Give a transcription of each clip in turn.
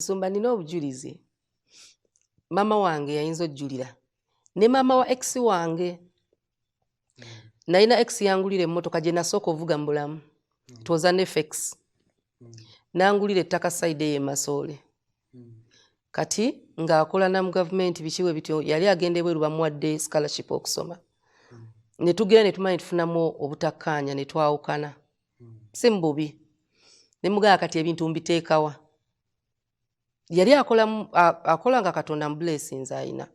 Nsumba nina obujulizi. Mama wange yayinza ojjulira. Ne mama wa ex wange. Naina ex yangulire emmotoka gye nasooka ovuga mu bulamu. Twoza ne FX. Nangulire ettaka side ye Masole. Kati ng'akola na mu government bikiwe bityo yali agende bweru bamuwadde scholarship okusoma. Ne tugera ne tumanyi tufunamu obutakkaanya ne twawukana. Si mbubi. Ne mugamba kati ebintu mbiteekawa. Yali akola nga Katonda blessings ayina.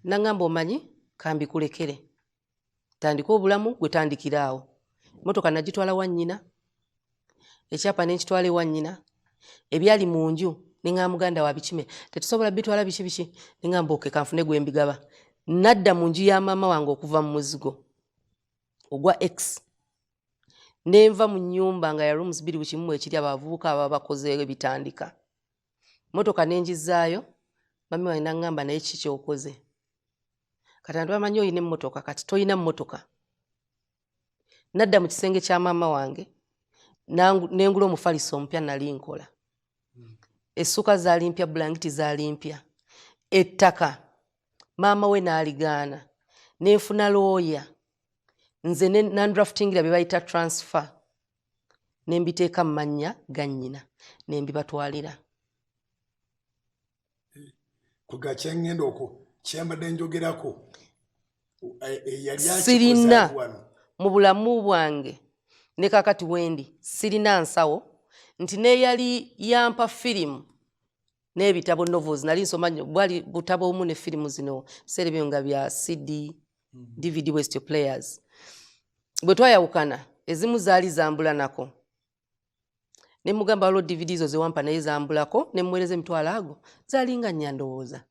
Nangamba omanyi kambikulekere. Tandika obulamu gwe tandikiraawo. Motoka nagitwala wa nnyina. Ekyapa ne nkitwala ewa nnyina. Ebyali mu nju ninga muganda wa bikime. Tetusobola bitwala biki. Ninga mboke kanfune gwe mbigaba. Nadda mu nju ya mama wange okuva mu muzigo. Ogwa X. Nenva mu nnyumba nga ya rooms 2 bukimu ekiri abavubuka ababakoze bitandika. Motoka nenjizaayo, mami wange nangamba naye kiki okoze. Kati abantu bamanyi oyina emmotoka kati toyina mmotoka. Nadda mu kisenge kya mama wange nengula omufaliso ompya nali nkola. Essuka zaali mpya, blanketi zaali mpya. Ettaka mama we n'aligaana. Nenfuna lawyer. Nze nandraftingira bye bayita transfer. Nembiteeka mu mannya ga nnyina. Nembibatwalira. Kuga kyengendo okwo kyembadde njogerako sirina mu bulamu bwange ne kakati wendi sirina nsawo nti ne yali yampa firimu n'ebitabo novels nali nsoma bwali butabo omu ne firimu zino biseera nga bya CD DVD West Players bwe twayawukana ezimu zaali zambula nako ne mugamba lo DVD zo ze wampa naye zambulako ne mweleze emitwalo ago zalinga nyandowooza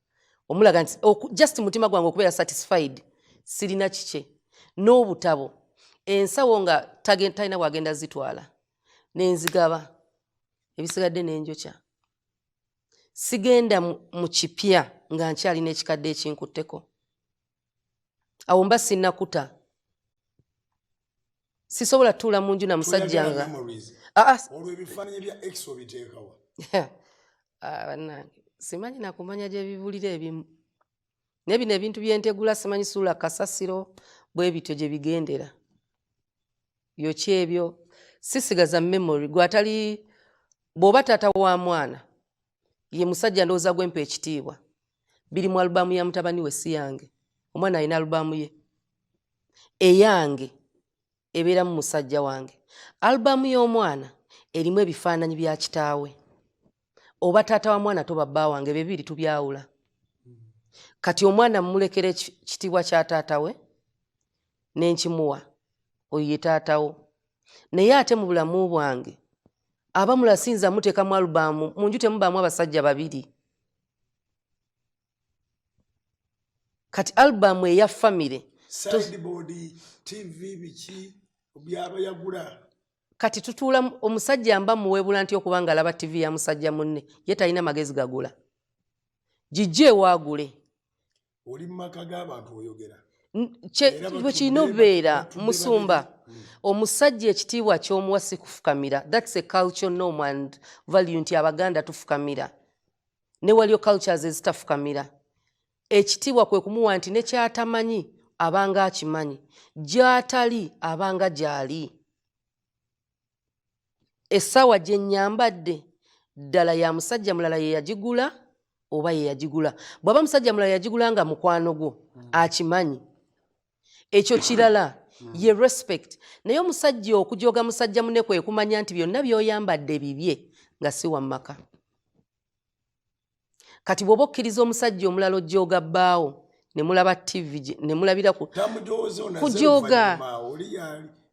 omulaga nti just mutima gwange okubeera satisfied sirina kike n'obutabo ensawo nga talina bwagenda zitwala nenzigaba ebisigadde n'enjokya sigenda mu kipya nga nkyalina ekikadde ekinkutteko awo mba sinnakuta sisobola tuula mu nju na musajja nga olwo ebifaananyi bya X obiteekawa bannange simanyi nakumanya gye bibulira ebimu naye bino ebintu byentegula simanyi suula kasasiro bwe bityo gye bigendera byoki ebyo sisigaza memory gwatali bw'oba taata wa mwana ye musajja ndowooza gwempa ekitiibwa biri mu alubamu ya mutabani we si yange omwana alina alubamu ye eyange ebeera mu musajja wange alubamu y'omwana erimu ebifaananyi bya kitaawe oba taata wa mwana toba bba wange bibiri tubyawula kati omwana mmulekera ekitiibwa kya taata we nenkimuwa oyo ye taatawo naye ate mu bulamu bwange abamulasinza muteeka mu alubamu mu nju temubaamu abasajja babiri kati alubamu eya famire sideboard TV biki byabayagula kati tutuula omusajja mba muwebula nti okubanga alaba TV ya musajja munne ye talina magezi gagula gijje ewaagule oli mu maka g'abantu oyogera bwe kirina obeera musumba omusajja ekitiibwa ky'omuwa si kufukamira that's a culture norm and value nti abaganda tufukamira ne waliyo cultures ezitafukamira ekitiibwa kwe kumuwa nti ne kyatamanyi abanga akimanyi gy'atali abanga gy'ali essaawa gye nnyambadde ddala ya musajja mulala ye yagigula oba ye yagigula bw'aba musajja mulala yagigula nga mukwano gwo akimanyi ekyo kirala ye respect naye omusajja okujoga musajja munne kwe kumanya nti byonna by'oyambadde bibye nga si wammaka kati bw'oba okkiriza omusajja omulala ojooga bbaawo ne mulaba TV ne mulabira kujoga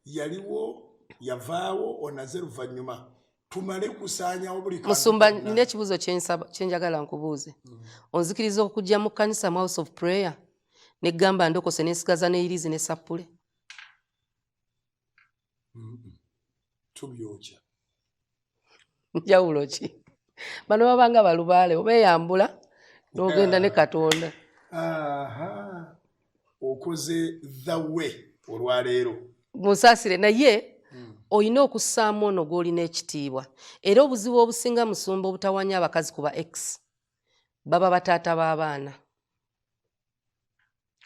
yaliwo yavaawo onaze luvannyuma tumale kusaanyawo buli kantu musumba nina ekibuuzo kyenjagala nkubuuze onzikiriza okujja mu kkanisa mu house of prayer ne gamba ndokose nesigaza n'eyirizi ne sappule tubyokya njawulo ki bano babanga balubaale obeeyambula n'ogenda ne Katonda okoze the way olwaleero musaasire naye Olina okussaamu ono gw'olina ekitiibwa. Era obuzibu obusinga musumba obutawanya abakazi kuba ex baba bataata b'abaana.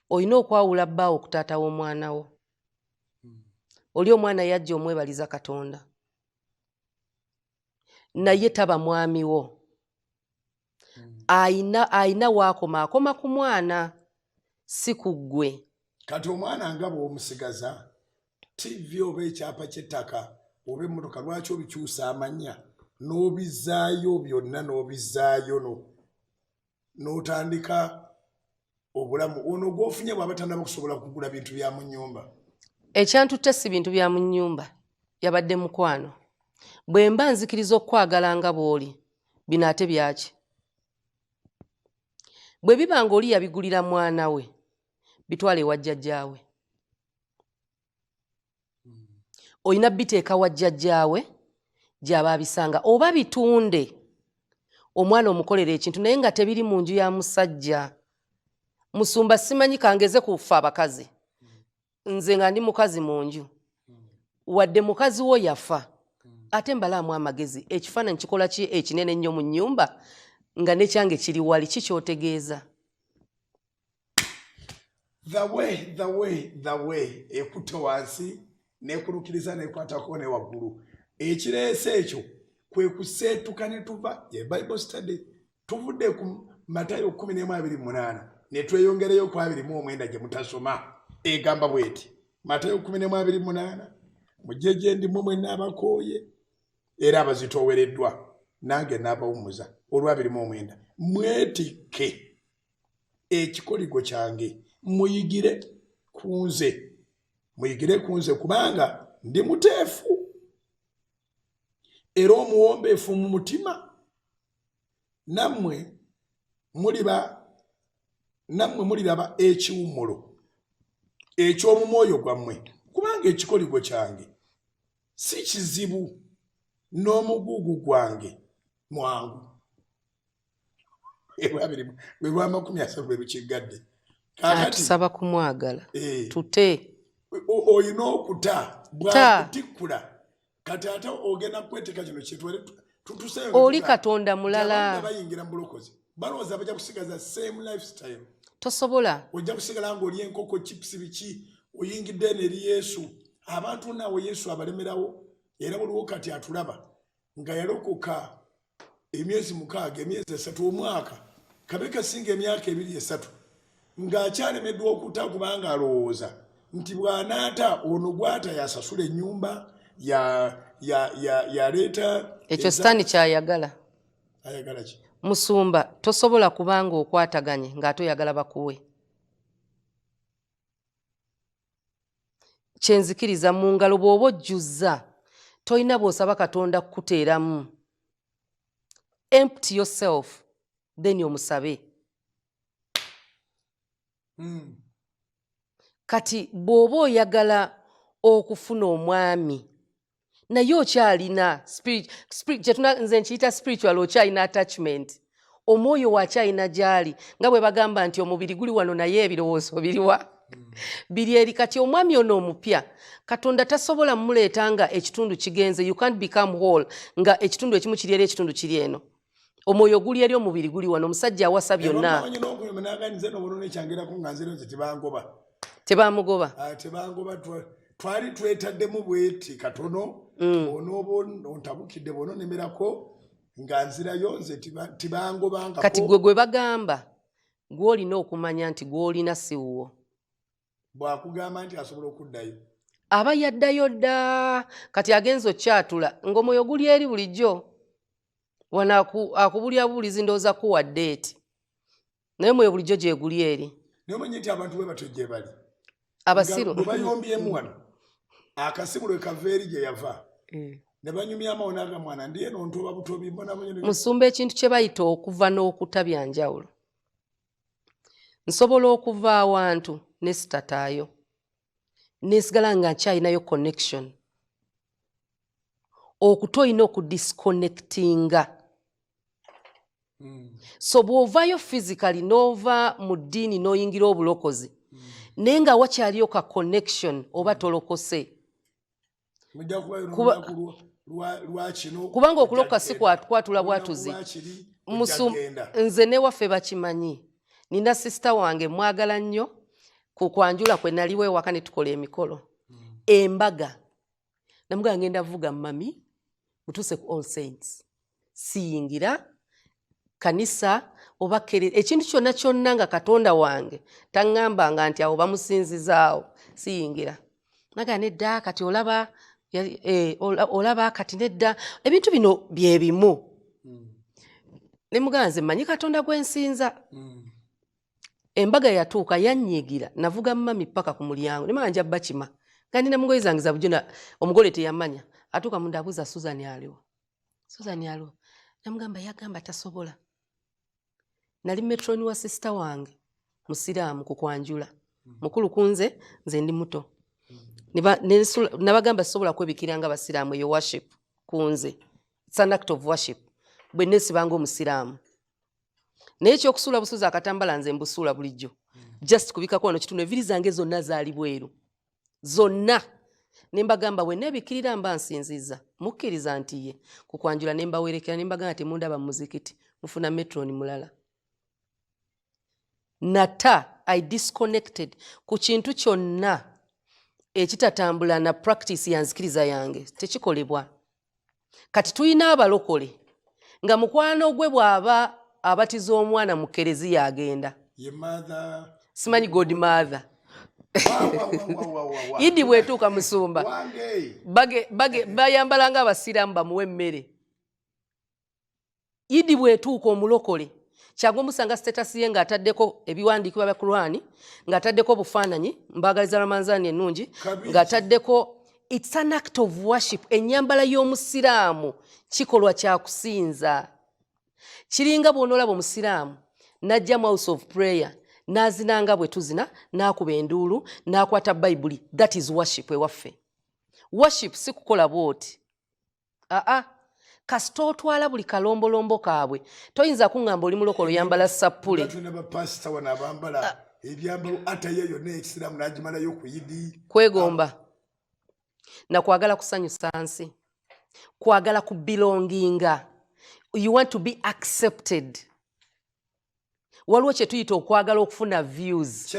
Olina okwawula bbaawo ku taata w'omwana wo. Oli omwana yajja omwebaliza Katonda. Naye taba mwami wo. Aina akoma ku mwana si ku ggwe. Kati omwana nga bw'omusigaza TV oba ekyapa ky'ettaka oba emmotoka lwaki obikyusa amanya n'obizaayo byonna n'obizaayo n'otandika obulamu ono gw'ofunye bw'aba tannaba kusobola kugula bintu bya mu nnyumba. Ekyantutte si bintu bya mu nnyumba yabadde mukwano. Bwe mba nzikiriza okwagala nga bw'oli bino ate byaki? Bwe biba ng'oli yabigulira mwana we bitwale ewa jjajjaawe. Olina biteeka wa jjajjaawe gy'aba abisanga oba bitunde omwana omukolera ekintu naye nga tebiri mu nju ya musajja. Musumba simanyi kangeze kufa abakazi. Nze nga ndi mukazi mu nju. Wadde mukazi wo yafa. Ate mbalaamu amagezi ekifaananyi kikola ki ekinene ennyo mu nnyumba nga nekyange kiri wali kikyotegeeza. The way ekutte wansi nekulukiriza nekwatako ne waggulu. Ekireese ekyo kwe kuseetuka ne tuva Bible study tuvudde ku Matayo 11:28 ne tweyongereyo ku 29 gye mutasoma egamba bweti. Matayo 11:28 mujje gye ndi mmwe n'abakooye era abazitoowereddwa nange n'abawummuza olwa 29 mwetikke ekikoligo kyange muyigire ku nze kubanga ndi muteefu era omuwombeefu mu mutima nammwe muliraba ekiwummulo eky'omu mwoyo gwammwe kubanga ekikoligo kyange si kizibu n'omugugu gwange mwangu. Bwe lwa 30 bwe lukigadde. Tusaba kumwagala. Tute. Olina okuta bwakutikkula. Kati ate ogenda kweteeka kino kitwale tutuseeyo. Oli Katonda mulala. Bayingira mu bulokozi. Balowooza bajja kusigaza same lifestyle. Tosobola. Ojja kusigala ng'oli enkoko chips biki oyingidde n'eri Yesu. Abantu naawe Yesu abalemerawo era waliwo kati atulaba nga yalokoka emyezi 6 emyezi 3 omwaka kabeka singa emyaka 2-3 ng'akyalemeddwa okuta kubanga alowooza nti bw'anaata ono gwata yasasula ennyumba yaleeta ekyo sitaani kyayagala. Ayagala ki? Musumba tosobola kubanga okwataganye ng'ate oyagala bakuwe. Kyenzikiriza mu ngalo bw'oba ojjuzza toyina bw'osaba Katonda kukuteeramu. Empty yourself then omusabe. Kati bw'oba oyagala okufuna omwami naye okyalina nze nkiyita spiritual okyalina attachment. Omwoyo wakyalina gyali nga bwe bagamba nti omubiri guli wano naye ebirowoozo biriwa? Biri eri. Kati omwami ono omupya Katonda tasobola muleeta nga ekitundu kigenze. You can't become whole nga ekitundu ekimu kiri eri ekitundu kiri eno. Omwoyo guli eri omubiri guli wano. Omusajja awasa byonna. Tebamugoba. Twali twetaddemu bweti katono ontabukidde bono nemerako nga nzirayo nze tibangobanga. Kati gwe bagamba gw'olina okumanya nti gw'olina siwuwo. Bw'akugamba nti asobola okuddayo aba yaddayo dda. Kati agenza okyatula ng'omwoyo guli eri bulijjo wano akubulyabulizi ndowooza kuwa ddeeti naye omwoyo bulijjo gye guli eri. Naye omanyi nti abantu bwe batyo gye bali abasiru bwe bayombyemu wano akasimulo ekava eri gye yava ne banyumyamu onaaga mwana ndiye nontoba butobi mbona. Musumba ekintu kye bayita okuva n'okuta bya njawulo. Nsobola okuva awantu ne sitataayo nesigala nga nkyalinayo connection. Okuta olina okudisconnectinga. So bw'ovaayo physically n'ova mu ddiini n'oyingira obulokozi naye nga wakyaliyo ka connection oba tolokose. kubanga okuloka si kwatula bwatuzi nze ne waffe bakimanyi. Nina sisita wange mwagala nnyo ku kwanjula kwe naliwe ewaka ne tukola emikolo embaga namuga ngenda vuga mami mutuse ku All Saints siyingira kanisa oba ekintu kyonna kyonna nga Katonda wange taŋŋambanga nti awo bamusinzizaawo siyingira naga nedda kati olaba kati nedda ebintu bino bye bimu ne muganze manyi Katonda gwensinza. Embaga yatuuka yannyigira navuga mami paka ku mulyango ne manja bakima kandi na mungoyi zange za bujuna omugole teyamanya atuuka munda abuza Susan aliwo namugamba yagamba tasobola. Nali metroni wa sister wange musiraamu ku kwanjula mukulu kunze nze ndi muto nabagamba sobola kwebikira nga basiraamu yo worship kunze it's an act of worship bwe nesibanga omusiraamu naye ekyokusuula busuuzi akatambala nze mbusuula bulijjo just kubikako wano kitune viri zange zonna zaali bweru zonna nembagamba bwe nebikirira mba nsinziza mukkiriza nti ye ku kwanjula nembawerekera nembagamba nti mundaba mu muzikiti mufuna metroni mulala. Nata I disconnected ku kintu kyonna ekitatambula na practice yanzikiriza yange tekikolebwa. Kati tuyina abalokole nga mukwano gwe bw'aba abatiza omwana mu kereziya agenda simanyi godmother idi bwetuuka musumba bayambalanga abasiraamu bamuwe emmere. Idi bwetuuka omulokole kyagwa musanga status ye ng'ataddeko ebiwandiikibwa bya Qur'ani ng'ataddeko bufaananyi mbagaliza Ramanzani ennungi ng'ataddeko it's an act of worship. Ennyambala y'omusiraamu kikolwa kya kusinza. Kiringa bw'onoolaba omusiraamu n'ajja mu house of prayer n'azinanga bwe tuzina n'akuba enduulu n'akwata Bayibuli. That is worship ewaffe. Worship si kukola bw'oti. Kasita otwala buli kalombolombo kaabwe toyinza kuŋŋamba oli mulokolo yambala sappule. Kwegomba na kwagala kusanyusa nsi kwagala kubelonginga. You want to be accepted. Waliwo kye tuyita okwagala okufuna views.